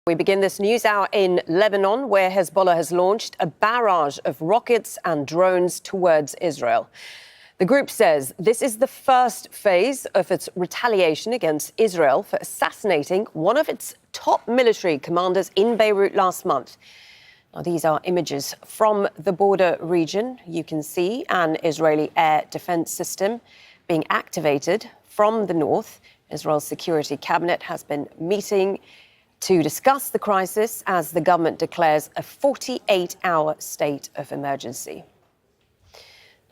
We begin this news hour in Lebanon, where Hezbollah has launched a barrage of rockets and drones towards Israel. The group says this is the first phase of its retaliation against Israel for assassinating one of its top military commanders in Beirut last month. Now, these are images from the border region. You can see an Israeli air defense system being activated from the north. Israel's security cabinet has been meeting to discuss the crisis as the government declares a 48-hour state of emergency.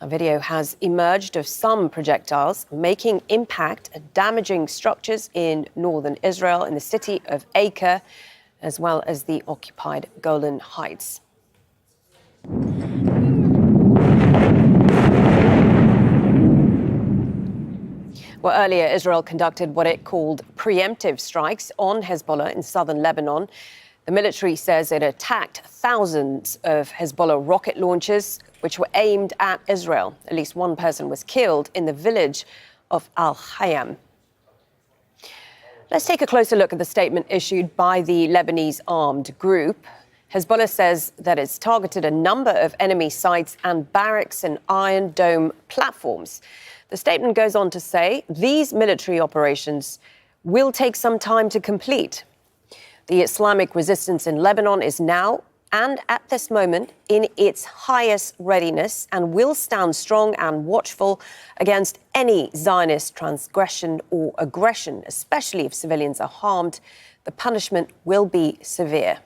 A video has emerged of some projectiles making impact and damaging structures in northern Israel, in the city of Acre, as well as the occupied Golan Heights. Well, earlier, Israel conducted what it called preemptive strikes on Hezbollah in southern Lebanon. The military says it attacked thousands of Hezbollah rocket launchers, which were aimed at Israel. At least one person was killed in the village of Al-Hayam. Let's take a closer look at the statement issued by the Lebanese armed group. Hezbollah says that it's targeted a number of enemy sites and barracks and Iron Dome platforms. The statement goes on to say these military operations will take some time to complete. The Islamic resistance in Lebanon is now and at this moment in its highest readiness and will stand strong and watchful against any Zionist transgression or aggression, especially if civilians are harmed. The punishment will be severe.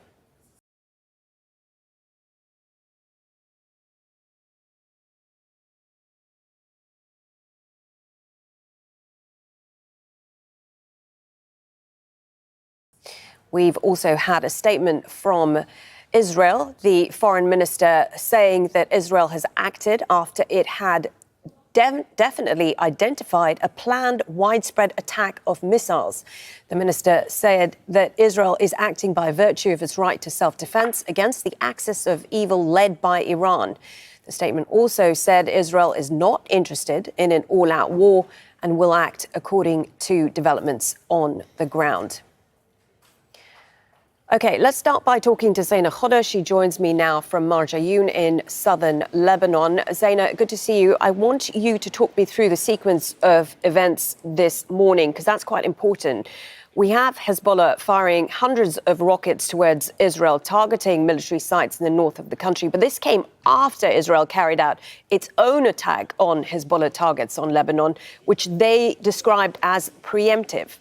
We've also had a statement from Israel, the foreign minister saying that Israel has acted after it had definitely identified a planned widespread attack of missiles. The minister said that Israel is acting by virtue of its right to self-defense against the axis of evil led by Iran. The statement also said Israel is not interested in an all-out war and will act according to developments on the ground. OK, let's start by talking to Zaina Khoda. She joins me now from Marjayoun in southern Lebanon. Zaina, good to see you. I want you to talk me through the sequence of events this morning, because that's quite important. We have Hezbollah firing hundreds of rockets towards Israel, targeting military sites in the north of the country. But this came after Israel carried out its own attack on Hezbollah targets on Lebanon, which they described as preemptive.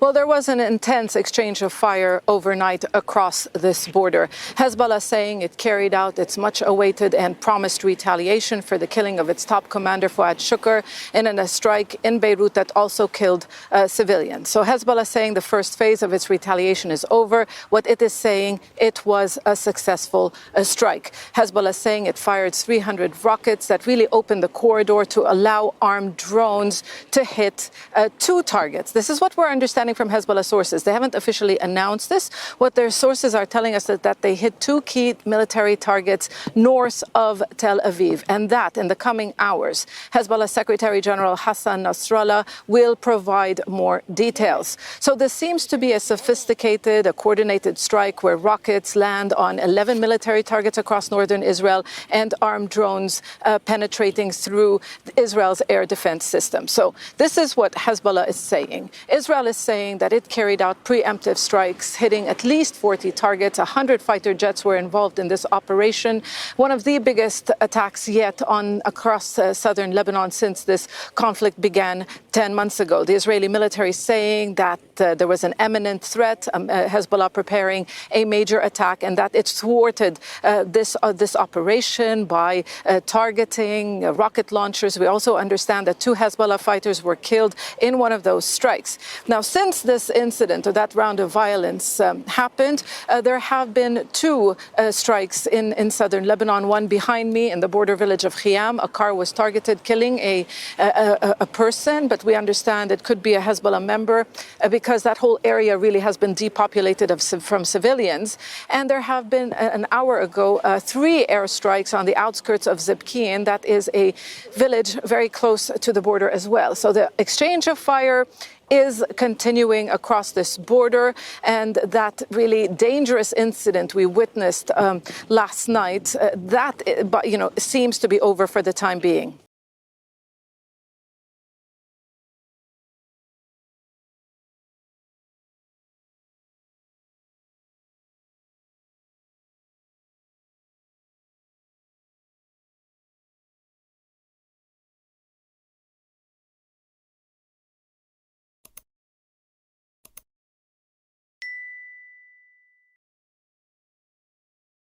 Well, there was an intense exchange of fire overnight across this border. Hezbollah saying it carried out its much-awaited and promised retaliation for the killing of its top commander, Fuad Shukr, in a strike in Beirut that also killed civilians. So Hezbollah saying the first phase of its retaliation is over. What it is saying, it was a successful strike. Hezbollah saying it fired 300 rockets that really opened the corridor to allow armed drones to hit two targets. This is what we're understanding from Hezbollah sources. They haven't officially announced this. What their sources are telling us is that they hit two key military targets north of Tel Aviv, and that in the coming hours. Hezbollah Secretary General Hassan Nasrallah will provide more details. So this seems to be a sophisticated, a coordinated strike where rockets land on 11 military targets across northern Israel and armed drones penetrating through Israel's air defense system. So this is what Hezbollah is saying. Israel is saying that it carried out preemptive strikes, hitting at least 40 targets. 100 fighter jets were involved in this operation, one of the biggest attacks yet across southern Lebanon since this conflict began 10 months ago. The Israeli military saying that there was an imminent threat, Hezbollah preparing a major attack, and that it thwarted this operation by targeting rocket launchers. We also understand that 2 Hezbollah fighters were killed in one of those strikes. Now, since this incident or that round of violence happened, there have been 2 strikes in southern Lebanon, one behind me in the border village of Khiyam. A car was targeted, killing a person, but we understand it could be a Hezbollah member because that whole area really has been depopulated from civilians. And there have been, an hour ago, 3 airstrikes on the outskirts of Zebkian. That is a village very close to the border as well. So the exchange of fire is continuing across this border, and that really dangerous incident we witnessed last night, that seems to be over for the time being.